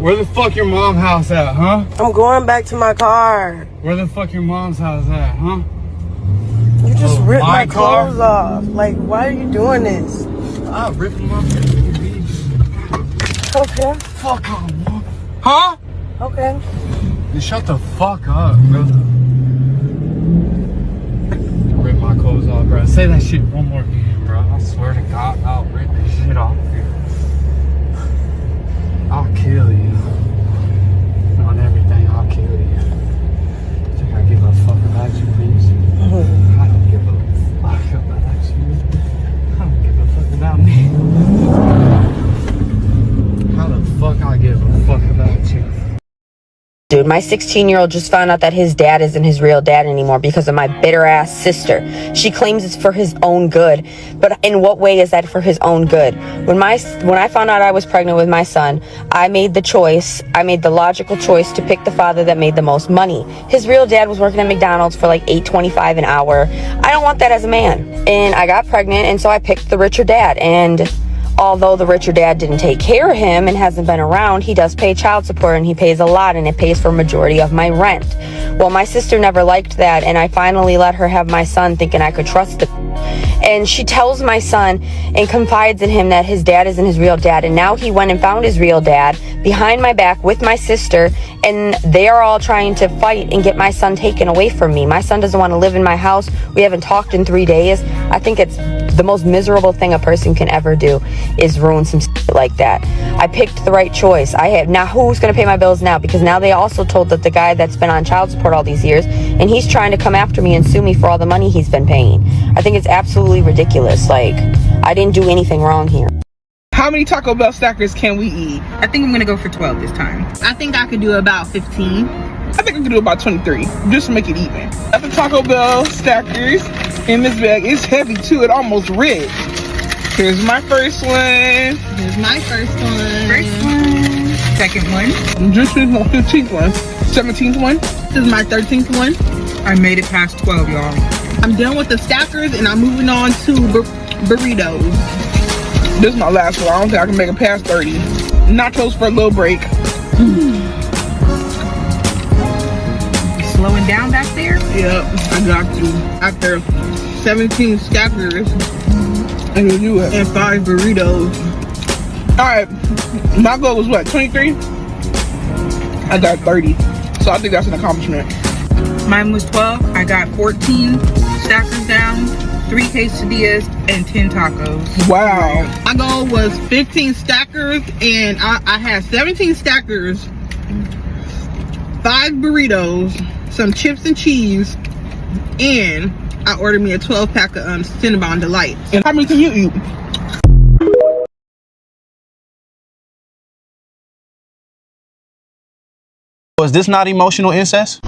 Where the fuck your mom's house at, huh? I'm going back to my car. Where the fuck your mom's house at, huh? You just ripped my clothes off. Like, why are you doing this? I'll rip them off. Okay. Fuck off, mom. Huh? Okay. Just shut the fuck up, bro. Rip my clothes off, bro. Say that shit one more time, bro. I swear to God, I'll rip this shit off here. I'll kill you. On everything, I'll kill you. Think I give a fuck about you, please? I don't give a fuck about you. I don't give a fuck about me. How the fuck I give a fuck about you? Dude, my 16-year-old just found out that his dad isn't his real dad anymore because of my bitter-ass sister. She claims it's for his own good. But in what way is that for his own good? When I found out I was pregnant with my son, I made the logical choice to pick the father that made the most money. His real dad was working at McDonald's for like $8.25 an hour. I don't want that as a man. And I got pregnant, and so I picked the richer dad. And although the richer dad didn't take care of him and hasn't been around, he does pay child support, and he pays a lot, and it pays for a majority of my rent. Well, my sister never liked that, and I finally let her have my son thinking I could trust him. And she tells my son and confides in him that his dad isn't his real dad. And now he went and found his real dad behind my back with my sister, and they are all trying to fight and get my son taken away from me. My son doesn't want to live in my house. We haven't talked in 3 days. I think it's the most miserable thing a person can ever do is ruin some shit like that. I picked the right choice. Now who's going to pay my bills now? Because now they also told that the guy that's been on child support all these years, and he's trying to come after me and sue me for all the money he's been paying. I think it's absolutely ridiculous. Like, I didn't do anything wrong here. How many Taco Bell stackers can we eat? I think I'm gonna go for 12 this time. I think I could do about 15. I think I could do about 23, just to make it even. Got the Taco Bell stackers in this bag. It's heavy too, it almost ripped. Here's my first one. Here's my first one. First one. Second one. Just finished my 15th one. 17th one. This is my 13th one. I made it past 12, y'all. I'm done with the stackers and I'm moving on to burritos. This is my last one. I don't think I can make it past 30. Nachos for a little break. Slowing down back there? Yep, I got to. After 17 stackers, I can do it. And 5 burritos. Alright, my goal was what, 23? I got 30. So I think that's an accomplishment. Mine was 12. I got 14 stackers down, 3 quesadillas, and 10 tacos. Wow. My goal was 15 stackers, and I had 17 stackers, 5 burritos, some chips and cheese, and I ordered me a 12-pack of Cinnabon Delights. And how many can you eat? Was this not emotional incest?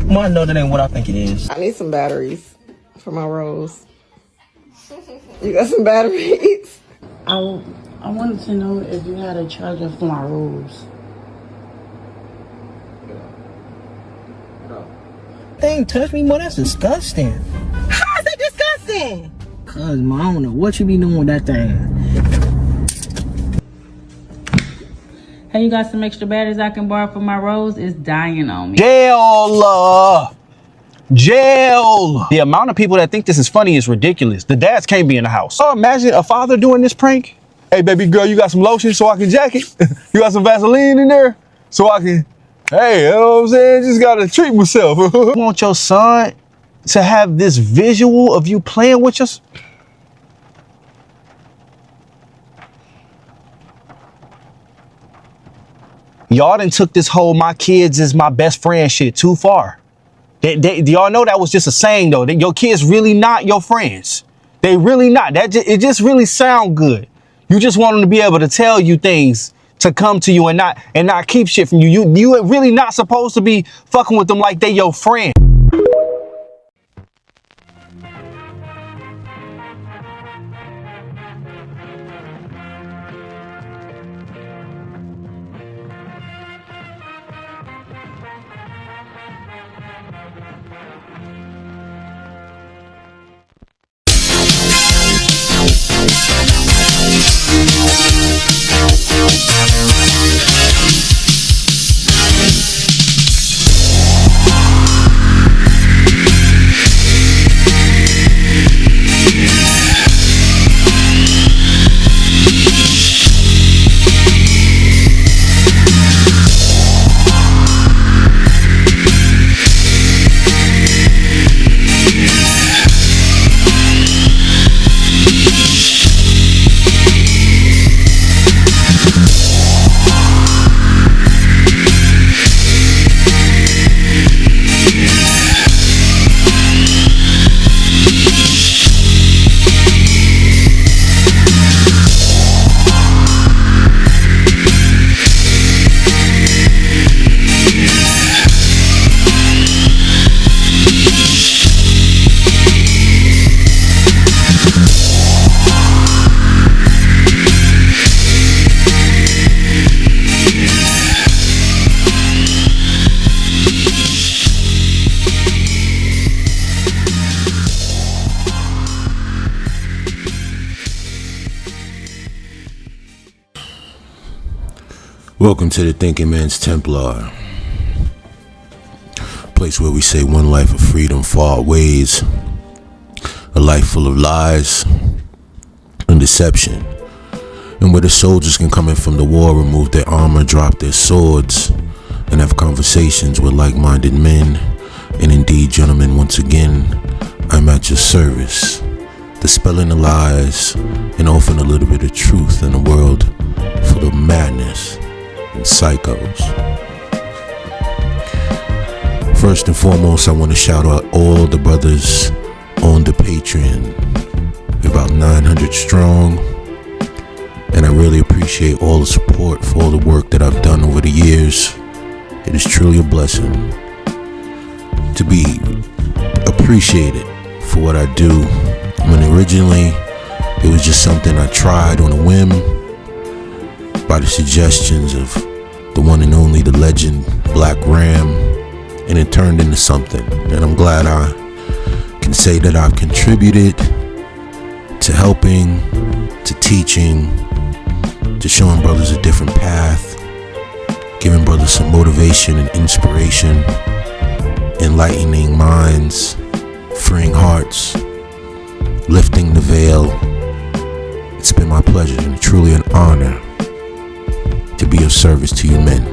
Well, I know that ain't what I think it is. I need some batteries for my rolls. You got some batteries? I wanted to know if you had a charger for my rolls. They ain't touched me more. That's disgusting. How is that disgusting? Cause, ma, I don't know what you be doing with that thing. Hey, you got some extra batteries I can borrow for my rolls? It's dying on me. Jail! The amount of people that think this is funny is ridiculous. The dads can't be in the house. Oh, imagine a father doing this prank. Hey, baby girl, you got some lotion so I can jack it? You got some Vaseline in there so I can... Hey, you know what I'm saying? Just gotta treat myself. You want your son to have this visual of you playing with us? Y'all done took this whole my kids is my best friend shit too far. Y'all know that was just a saying though. That your kids really not your friends. They really not. It just really sound good. You just want them to be able to tell you things, to come to you and not keep shit from you. You really not supposed to be fucking with them like they your friend. Welcome to the Thinking Man's Templar, place where we say one life of freedom far outweighs a life full of lies and deception, and where the soldiers can come in from the war, remove their armor, drop their swords, and have conversations with like-minded men. And indeed, gentlemen, once again, I'm at your service, dispelling the lies and offering a little bit of truth in a world full of madness and psychos. First and foremost, I want to shout out all the brothers on the Patreon. We're about 900 strong, and I really appreciate all the support for all the work that I've done over the years. It is truly a blessing to be appreciated for what I do, when originally it was just something I tried on a whim by the suggestions of the one and only, the legend Black Ram, and it turned into something. And I'm glad I can say that I've contributed to helping, to teaching, to showing brothers a different path, giving brothers some motivation and inspiration, enlightening minds, freeing hearts, lifting the veil. It's been my pleasure and truly an honor to be of service to you men.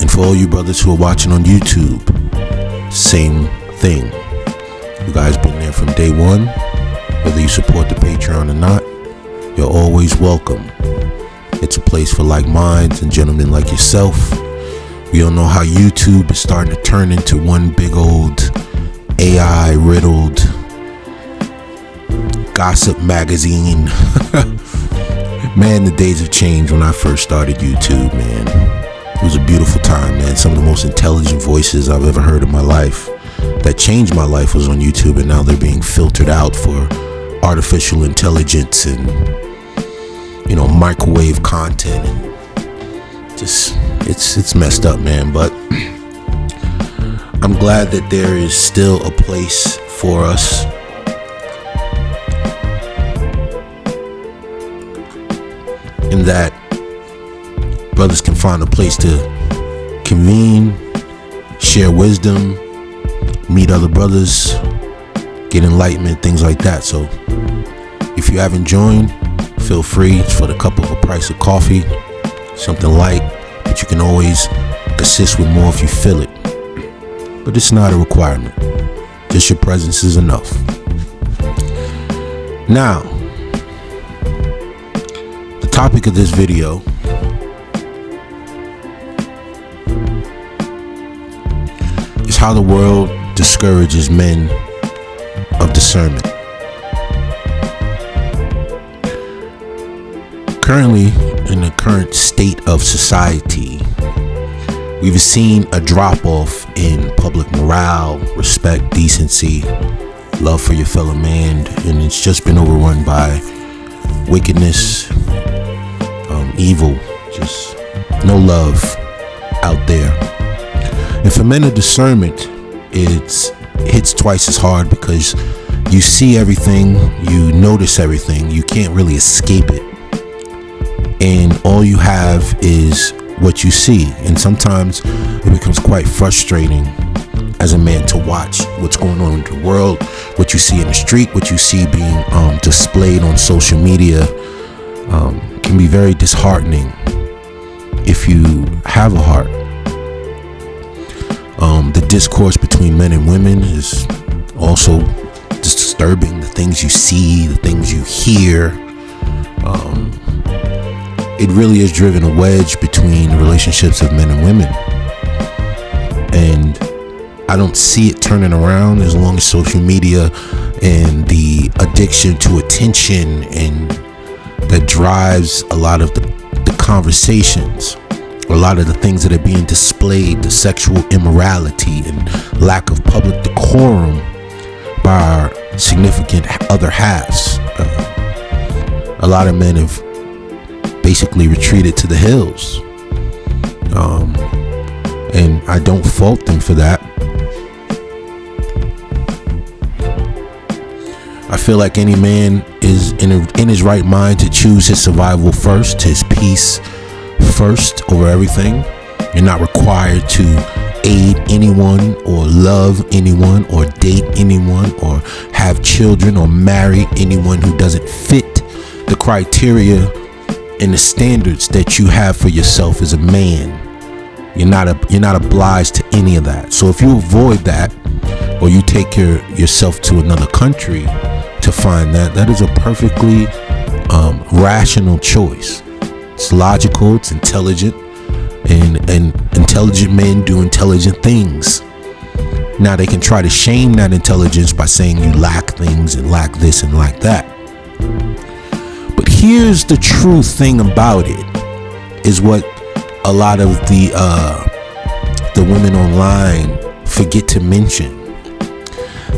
And for all you brothers who are watching on YouTube, same thing. You guys been there from day one. Whether you support the Patreon or not, you're always welcome. It's a place for like minds and gentlemen like yourself. We all know how YouTube is starting to turn into one big old AI riddled gossip magazine. Man, the days have changed when I first started YouTube, man. It was a beautiful time, man. Some of the most intelligent voices I've ever heard in my life that changed my life was on YouTube, and now they're being filtered out for artificial intelligence and, you know, microwave content, and just it's messed up, man. But I'm glad that there is still a place for us. And that brothers can find a place to convene, share wisdom, meet other brothers, get enlightenment, things like that. So if you haven't joined, feel free. It's for the cup of a price of coffee, something light, but you can always assist with more if you feel it. But it's not a requirement. Just your presence is enough. Now, the topic of this video is how the world discourages men of discernment. Currently, in the current state of society, we've seen a drop-off in public morale, respect, decency, love for your fellow man, and it's just been overrun by wickedness, evil, just no love out there. And for men of discernment, it hits twice as hard because you see everything, you notice everything, you can't really escape it, and all you have is what you see. And sometimes it becomes quite frustrating as a man to watch what's going on in the world, what you see in the street, what you see being displayed on social media. Can be very disheartening if you have a heart. The discourse between men and women is also disturbing. The things you see, the things you hear. It really has driven a wedge between the relationships of men and women. And I don't see it turning around as long as social media and the addiction to attention and that drives a lot of the conversations, a lot of the things that are being displayed, the sexual immorality and lack of public decorum by our significant other halves. A lot of men have basically retreated to the hills, and I don't fault them for that. I feel like any man is in his right mind to choose his survival first, his peace first over everything. You're not required to aid anyone or love anyone or date anyone or have children or marry anyone who doesn't fit the criteria and the standards that you have for yourself as a man. You're not obliged to any of that. So if you avoid that, or you take yourself to another country to find that is a perfectly rational choice. It's logical, it's intelligent, and intelligent men do intelligent things. Now they can try to shame that intelligence by saying you lack things and lack this and lack that. But here's the true thing about it, is what a lot of the women online forget to mention,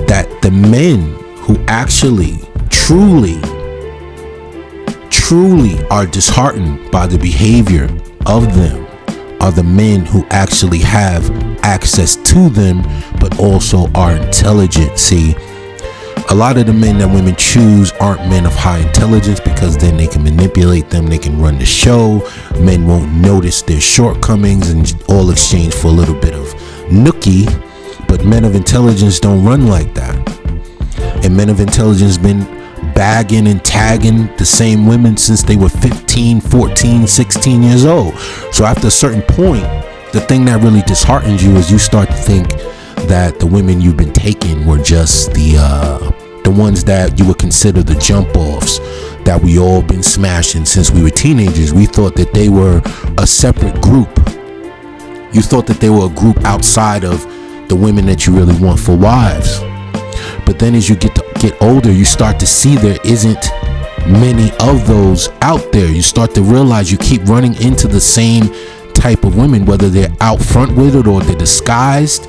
that the men who actually truly are disheartened by the behavior of them are the men who actually have access to them, but also are intelligent. See, a lot of the men that women choose aren't men of high intelligence, because then they can manipulate them, they can run the show, men won't notice their shortcomings, and all exchange for a little bit of nookie. But men of intelligence don't run like that. And men of intelligence been bagging and tagging the same women since they were 15, 14, 16 years old. So after a certain point, the thing that really disheartens you is you start to think that the women you've been taking were just the ones that you would consider the jump offs that we all been smashing since we were teenagers. We thought that they were a separate group. You thought that they were a group outside of the women that you really want for wives. But then as you get older, you start to see there isn't many of those out there. You start to realize you keep running into the same type of women, whether they're out front with it or they're disguised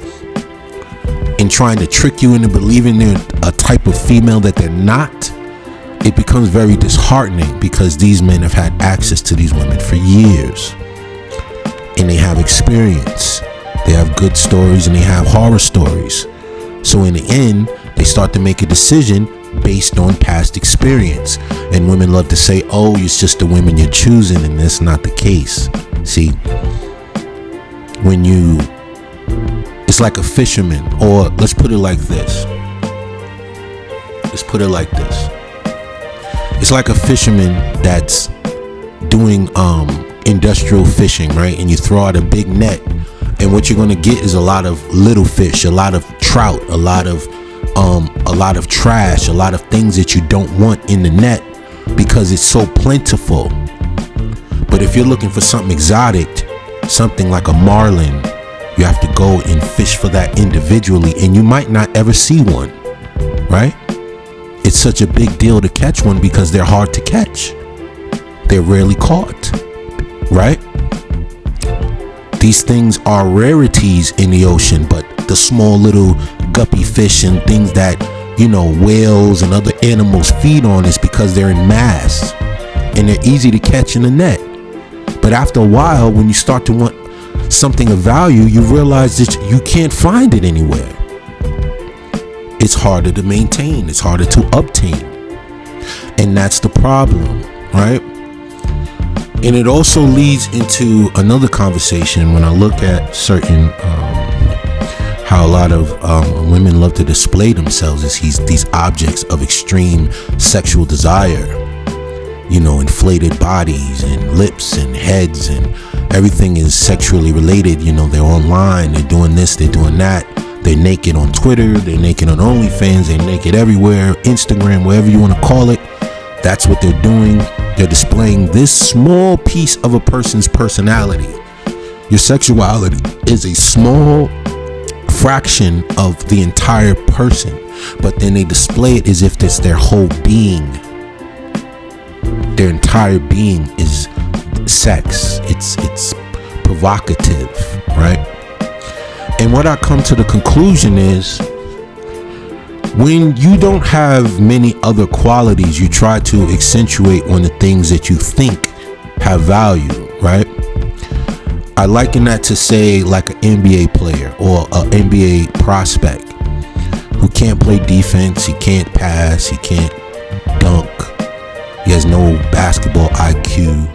and trying to trick you into believing they're a type of female that they're not. It becomes very disheartening, because these men have had access to these women for years, and they have experience. They have good stories and they have horror stories. So in the end, they start to make a decision based on past experience. And women love to say, oh, it's just the women you're choosing, and that's not the case. See, it's like a fisherman, or let's put it like this. It's like a fisherman that's doing industrial fishing, right? And you throw out a big net, and what you're going to get is a lot of little fish, a lot of trout, a lot of trash, a lot of things that you don't want in the net, because it's so plentiful. But if you're looking for something exotic, something like a marlin, you have to go and fish for that individually, and you might not ever see one, right? It's such a big deal to catch one because they're hard to catch. They're rarely caught, right? These things are rarities in the ocean, but the small little guppy fish and things that, whales and other animals feed on is because they're in mass and they're easy to catch in the net. But after a while, when you start to want something of value, you realize that you can't find it anywhere. It's harder to maintain, it's harder to obtain. And that's the problem, right? And it also leads into another conversation when I look at certain how a lot of women love to display themselves as these objects of extreme sexual desire. Inflated bodies and lips and heads, and everything is sexually related. They're online, they're doing this, they're doing that. They're naked on Twitter, they're naked on OnlyFans, they're naked everywhere, Instagram, wherever you want to call it. That's what they're doing. They're displaying this small piece of a person's personality. Your sexuality is a small fraction of the entire person, but then they display it as if it's their whole being. Their entire being is sex. It's provocative, right? And what I come to the conclusion is, when you don't have many other qualities, you try to accentuate on the things that you think have value, right? I liken that to, say, like an NBA player or an NBA prospect who can't play defense, he can't pass, he can't dunk, he has no basketball IQ.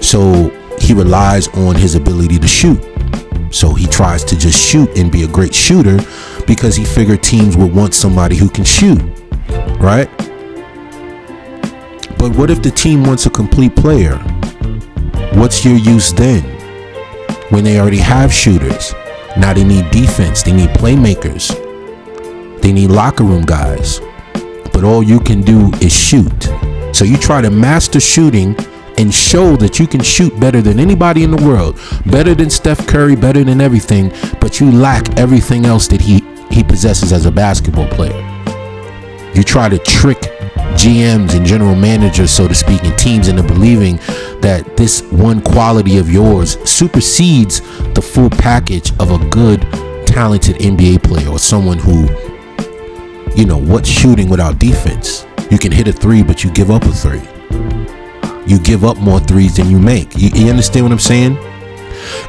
So he relies on his ability to shoot. So he tries to just shoot and be a great shooter because he figured teams would want somebody who can shoot, right? But what if the team wants a complete player? What's your use then? When they already have shooters. Now they need defense, they need playmakers, they need locker room guys. But all you can do is shoot. So you try to master shooting and show that you can shoot better than anybody in the world, better than Steph Curry, better than everything, but you lack everything else that he possesses as a basketball player. You try to trick GMs and general managers, so to speak, and teams into believing that this one quality of yours supersedes the full package of a good, talented NBA player or someone who, you know, what's shooting without defense? You can hit a three, but you give up a three. You give up more threes than you make. You understand what I'm saying?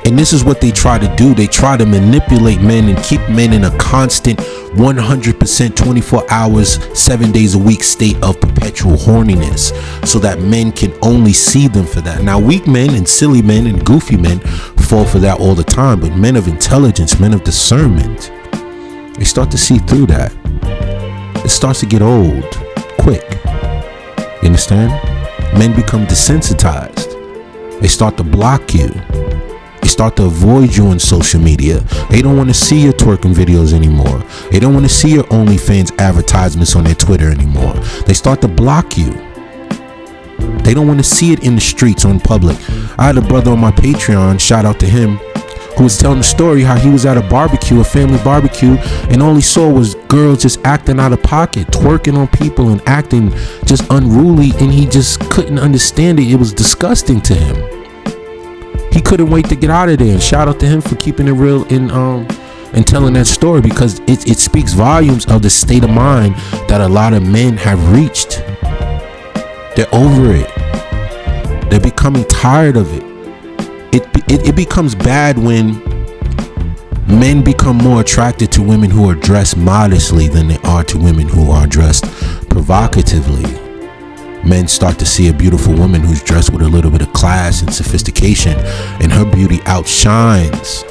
And this is what they try to do. They try to manipulate men and keep men in a constant 100% 24 hours, 7 days a week state of perpetual horniness, so that men can only see them for that. Now, weak men and silly men and goofy men fall for that all the time, but men of intelligence, men of discernment, they start to see through that. It starts to get old quick. You understand? Men become desensitized. They start to block you. They start to avoid you on social media. They don't want to see your twerking videos anymore. They don't want to see your OnlyFans advertisements on their Twitter anymore. They start to block you. They don't want to see it in the streets on public. I had a brother on my Patreon, shout out to him, who was telling the story how he was at a barbecue, a family barbecue, and all he saw was girls just acting out of pocket, twerking on people and acting just unruly, and he just couldn't understand it. It was disgusting to him. He couldn't wait to get out of there. And shout out to him for keeping it real and telling that story, because it speaks volumes of the state of mind that a lot of men have reached. They're over it. They're becoming tired of it. It becomes bad when men become more attracted to women who are dressed modestly than they are to women who are dressed provocatively. Men start to see a beautiful woman who's dressed with a little bit of class and sophistication, and her beauty outshines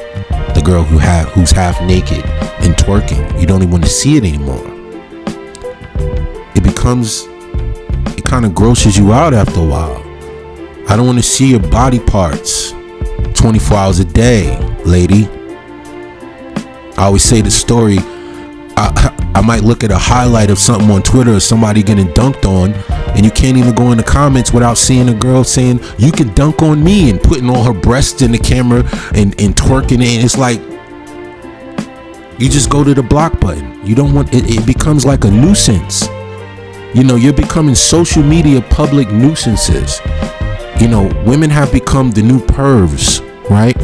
the girl who's half naked and twerking. You don't even want to see it anymore. It kind of grosses you out after a while. I don't want to see your body parts 24 hours a day, lady. I always say the story. I might look at a highlight of something on Twitter or somebody getting dunked on, and you can't even go in the comments without seeing a girl saying, "You can dunk on me," and putting all her breasts in the camera and twerking it. And it's like, you just go to the block button. You don't want it. It becomes like a nuisance. You know, you're becoming social media public nuisances. You know, women have become the new pervs, right?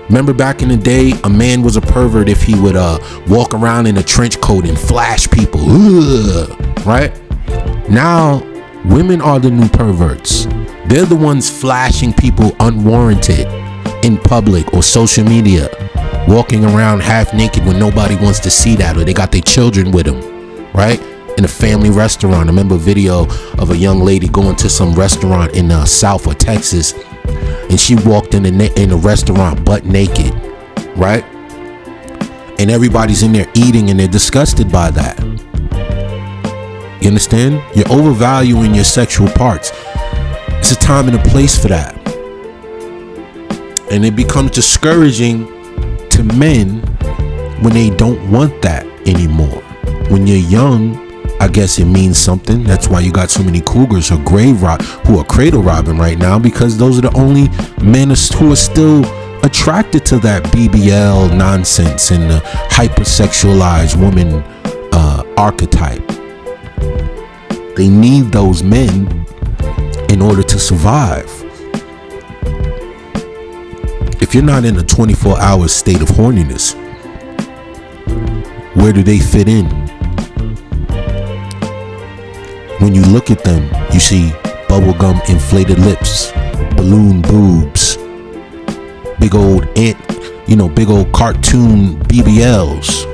Remember back in the day, a man was a pervert if he would walk around in a trench coat and flash people. Ugh, right? Now, women are the new perverts. They're the ones flashing people unwarranted in public or social media, walking around half naked when nobody wants to see that, or they got their children with them, right? In a family restaurant. I remember a video of a young lady going to some restaurant in South or Texas, and she walked in the restaurant butt naked, right? And everybody's in there eating, and they're disgusted by that. You understand? You're overvaluing your sexual parts. It's a time and a place for that. And it becomes discouraging to men when they don't want that anymore. When you're young, I guess it means something. That's why you got so many cougars who are cradle robbing right now, because those are the only men who are still attracted to that BBL nonsense and the hypersexualized woman archetype. They need those men in order to survive. If you're not in a 24-hour state of horniness, where do they fit in? When you look at them, you see bubblegum inflated lips, balloon boobs, big old cartoon BBLs.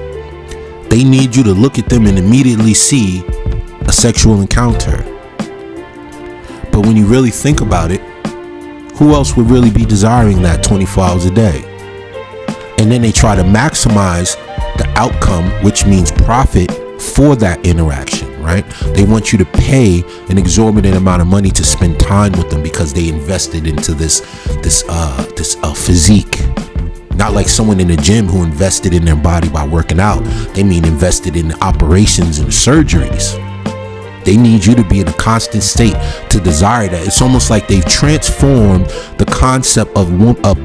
They need you to look at them and immediately see a sexual encounter. But when you really think about it, who else would really be desiring that 24 hours a day? And then they try to maximize the outcome, which means profit, for that interaction, right? They want you to pay an exorbitant amount of money to spend time with them because they invested into this physique. Not like someone in the gym who invested in their body by working out. They mean invested in the operations and surgeries. They need you to be in a constant state to desire that. It's almost like they've transformed the concept of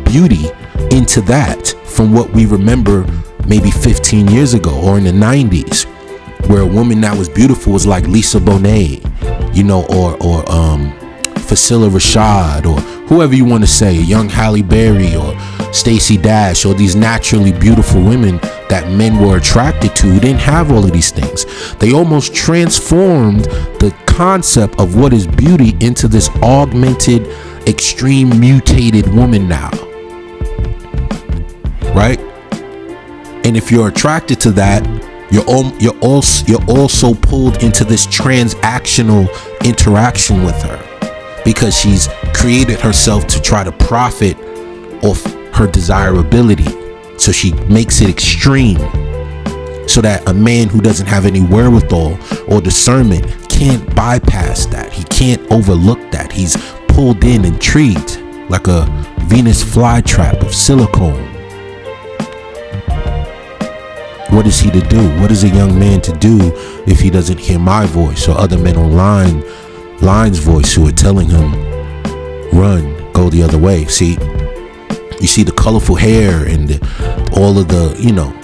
beauty into that from what we remember maybe 15 years ago or in the 90s, where a woman that was beautiful was like Lisa Bonet, you know, or Facila Rashad, or whoever you want to say, young Halle Berry or Stacey Dash, or these naturally beautiful women that men were attracted to who didn't have all of these things. They almost transformed the concept of what is beauty into this augmented, extreme mutated woman now, right? And if you're attracted to that, you're also pulled into this transactional interaction with her, because she's created herself to try to profit off her desirability. So she makes it extreme so that a man who doesn't have any wherewithal or discernment can't bypass that. He can't overlook that. He's pulled in and treated like a Venus flytrap of silicone. What is he to do? What is a young man to do if he doesn't hear my voice or other men online's voice who are telling him, run, go the other way? See, you see the colorful hair and all of the, you know.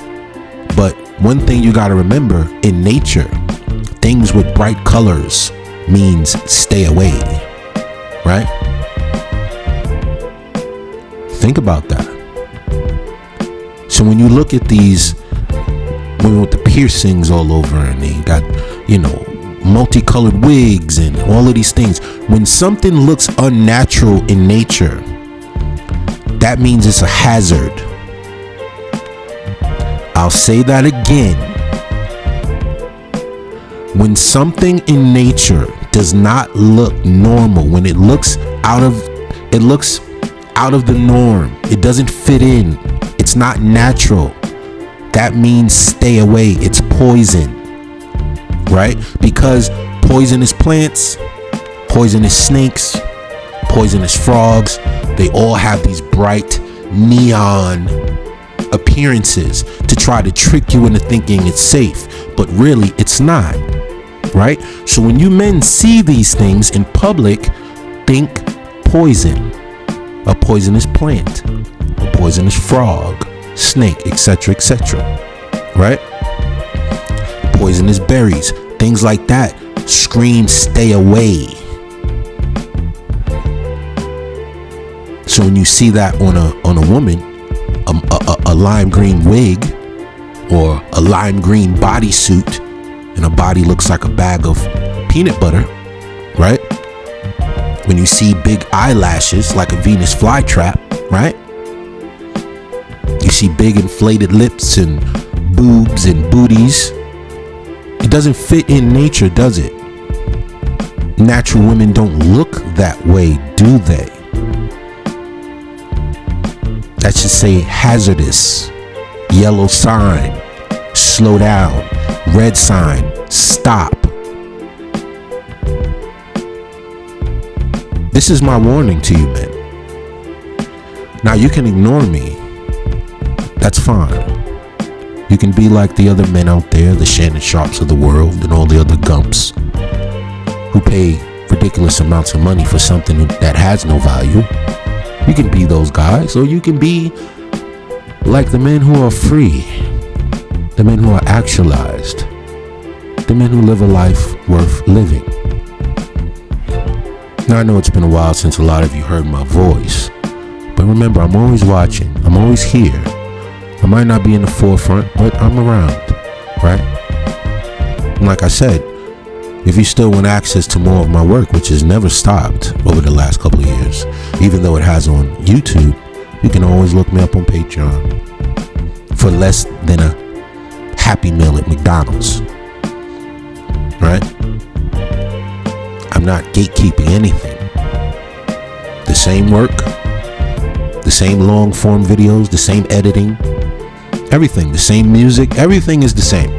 But one thing you got to remember, in nature, things with bright colors means stay away, right? Think about that. So when you look at these women with the piercings all over and they got, you know, multicolored wigs and all of these things, when something looks unnatural in nature, that means it's a hazard. I'll say that again. When something in nature does not look normal, when it looks out of the norm, it doesn't fit in, it's not natural, that means stay away. It's poison, right? Because poisonous plants, poisonous snakes, poisonous frogs, they all have these bright neon appearances to try to trick you into thinking it's safe, but really it's not, right? So when you men see these things in public, think poison, a poisonous plant, a poisonous frog, snake, etc., right? Poisonous berries, things like that scream stay away. So when you see that on a woman, a lime green wig or a lime green bodysuit, and her body looks like a bag of peanut butter, right? When you see big eyelashes like a Venus flytrap, right? You see big inflated lips and boobs and booties. It doesn't fit in nature, does it? Natural women don't look that way, do they? That should say hazardous, yellow sign, slow down, red sign, stop. This is my warning to you men. Now you can ignore me. That's fine. You can be like the other men out there, the Shannon Sharps of the world and all the other Gumps who pay ridiculous amounts of money for something that has no value. You can be those guys, or you can be like the men who are free, the men who are actualized, the men who live a life worth living. Now I know it's been a while since a lot of you heard my voice, but remember, I'm always watching, I'm always here. I might not be in the forefront, but I'm around, right? And like I said, if you still want access to more of my work, which has never stopped over the last couple of years, even though it has on YouTube, you can always look me up on Patreon for less than a Happy Meal at McDonald's, right? I'm not gatekeeping anything. The same work, the same long form videos, the same editing, everything, the same music, everything is the same.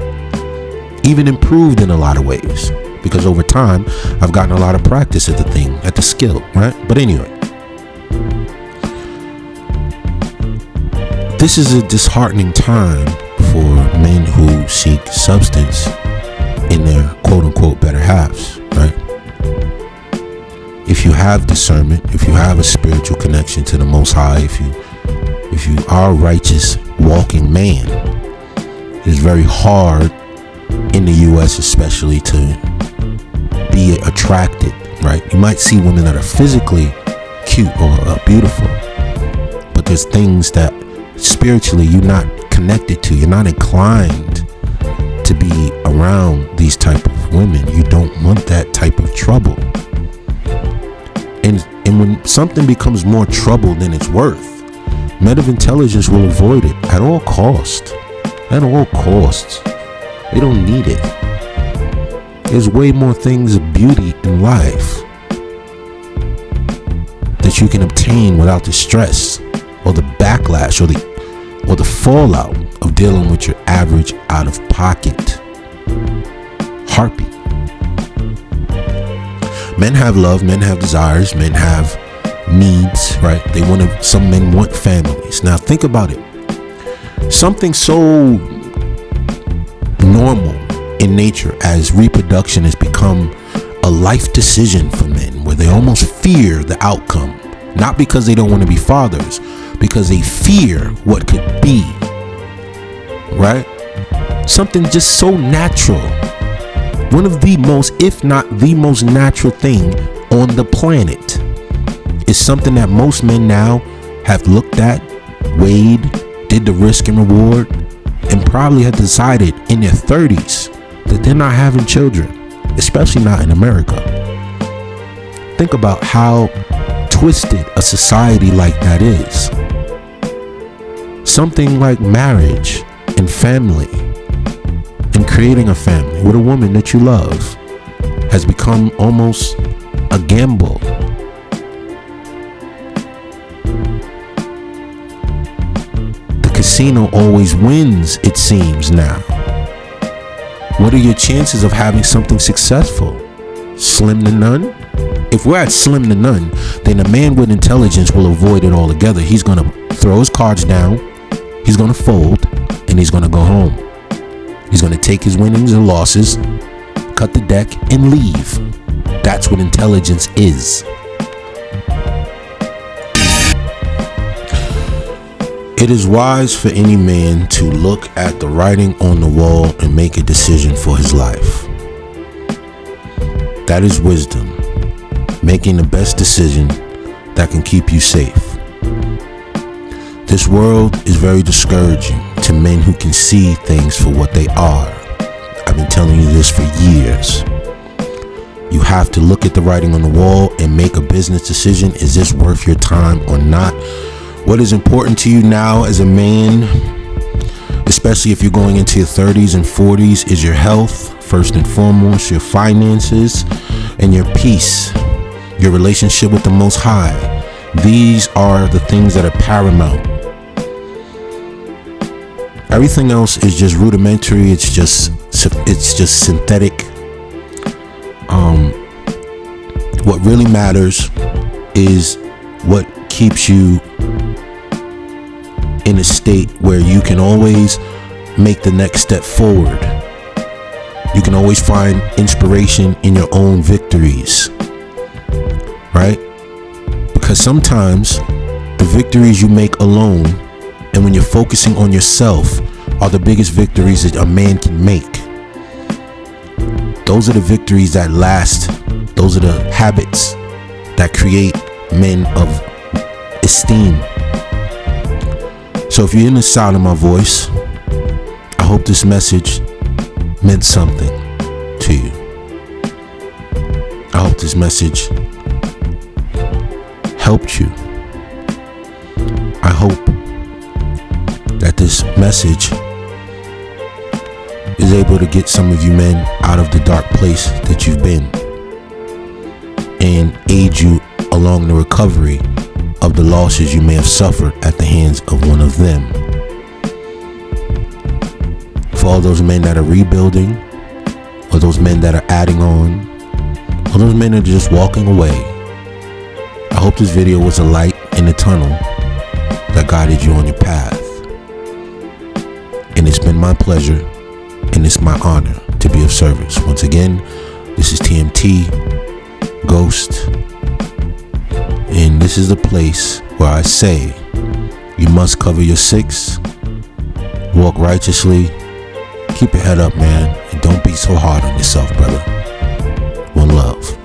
Even improved in a lot of ways, because over time I've gotten a lot of practice at the thing, at the skill, right? But anyway, this is a disheartening time for men who seek substance in their quote unquote better halves, right? If you have discernment, if you have a spiritual connection to the Most High, if you are a righteous walking man, it's very hard in the US especially to be attracted, right? You might see women that are physically cute or beautiful, but there's things that spiritually you're not connected to. You're not inclined to be around these type of women. You don't want that type of trouble. And when something becomes more trouble than it's worth, men of intelligence will avoid it at all costs. At all costs. They don't need it. There's way more things of beauty in life that you can obtain without the stress or the backlash or the fallout of dealing with your average out-of-pocket harpy. Men have love, men have desires, men have needs, right? Some men want families. Now think about it. Something so normal in nature as reproduction has become a life decision for men, where they almost fear the outcome. Not because they don't want to be fathers, because they fear what could be, right? Something just so natural. One of the most, if not the most natural thing on the planet is something that most men now have looked at, weighed, did the risk and reward, and probably have decided in their 30s that they're not having children, especially not in America. Think about how twisted a society like that is. Something like marriage and family and creating a family with a woman that you love has become almost a gamble. The casino always wins, it seems now. What are your chances of having something successful? Slim to none? If we're at slim to none, then a man with intelligence will avoid it altogether. He's going to throw his cards down, he's going to fold, and he's going to go home. He's going to take his winnings and losses, cut the deck, and leave. That's what intelligence is. It is wise for any man to look at the writing on the wall and make a decision for his life. That is wisdom, making the best decision that can keep you safe. This world is very discouraging to men who can see things for what they are. I've been telling you this for years. You have to look at the writing on the wall and make a business decision. Is this worth your time or not? What is important to you now as a man, especially if you're going into your 30s and 40s, is your health, first and foremost, your finances, and your peace, your relationship with the Most High. These are the things that are paramount. Everything else is just rudimentary. It's just synthetic. What really matters is what keeps you in a state where you can always make the next step forward. You can always find inspiration in your own victories, right? Because sometimes the victories you make alone, and when you're focusing on yourself, are the biggest victories that a man can make. Those are the victories that last. Those are the habits that create men of esteem. So if you're in the sound of my voice, I hope this message meant something to you. I hope this message helped you. I hope that this message is able to get some of you men out of the dark place that you've been and aid you along the recovery of the losses you may have suffered at the hands of one of them. For all those men that are rebuilding, or those men that are adding on, or those men that are just walking away, I hope this video was a light in the tunnel that guided you on your path. And it's been my pleasure and it's my honor to be of service. Once again, this is TMT Ghost, and this is the place where I say you must cover your 6, walk righteously, keep your head up, man, and don't be so hard on yourself, brother. One love.